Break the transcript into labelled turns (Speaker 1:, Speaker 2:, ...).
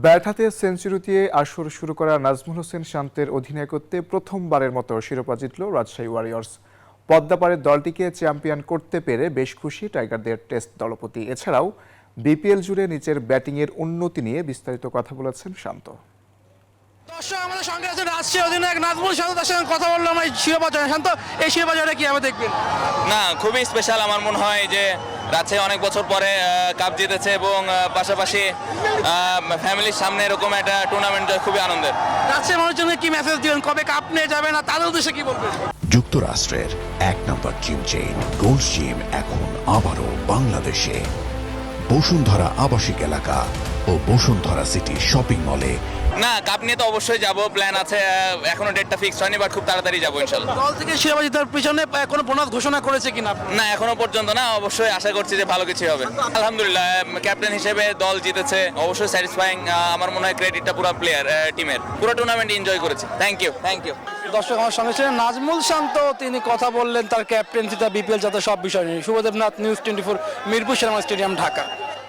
Speaker 1: Bat হাতে century দিয়ে আসর শুরু করা নাজমুল হোসেন শান্তের অধিনায়কত্বে প্রথমবারের মতো শিরোপা জিতল রাজশাহী ওয়ারিয়র্স। পদ্মাপাড়ের দলটিকে চ্যাম্পিয়ন করতে পেরে বেশ খুশি টাইগারদের টেস্ট দলপতি। এছাড়াও বিপিএল জুড়ে নিচের ব্যাটিংয়ের উন্নতি নিয়ে বিস্তারিত কথা বলেছেন শান্ত।
Speaker 2: দর্শক আমাদের সঙ্গে আছেন রাজশাহী অধিনায়ক নাজমুল শান্ত, তার সঙ্গে কথা বললাম এই শিরোপা জয়। শান্ত, এই শিরোপা জয়টা কিভাবে দেখবেন?
Speaker 3: না, খুবই স্পেশাল। আমার মনে হয় যে রাজশাহী অনেক বছর পরে কাপ জিতেছে এবং পাশাপাশি ফ্যামিলির সামনে এরকম একটা টুর্নামেন্ট জয় খুবই আনন্দের।
Speaker 2: রাজশাহী মানুষজনকে কি মেসেজ দিবেন, কবে কাপ নিয়ে যাবে না তাদের উদ্দেশ্যে কি বলবেন?
Speaker 4: যুক্তরাষ্ট্রের ১ নম্বর জিম চেইন গোল্ড জিম এখন আবারও বাংলাদেশে। বসুন্ধরা আবাসিক এলাকা ও বসুন্ধরা সিটি শপিং মলে।
Speaker 3: না, কাপ নিয়ে তো অবশ্যই যাব, প্ল্যান আছে। এখনো ডেটটা ফিক্সড হয়নি, বাট খুব তাড়াতাড়ি যাবো ইনশাল্লাহ।
Speaker 2: দল থেকে শিরোপা জেতার পিছনে কোনো বোনাস ঘোষণা করেছে কিনা?
Speaker 3: না, এখনো পর্যন্ত না। অবশ্যই আশা করছি যে ভালো কিছু হবে। আলহামদুলিল্লাহ, ক্যাপ্টেন হিসেবে দল জিতেছে, অবশ্যই স্যাটিসফাইং। আমার মনে হয় ক্রেডিটটা পুরো প্লেয়ার টিমের। পুরো টুর্নামেন্ট এনজয় করেছে। Thank you.
Speaker 2: দর্শক আমার সঙ্গে ছিলেন নাজমুল শান্ত, তিনি কথা বললেন তার ক্যাপ্টেন্সিটা, বিপিএল যাতে সব বিষয় নিয়ে। Shubhodeb Nath, news 24, Mirpur Sherebangla stadium, Dhaka.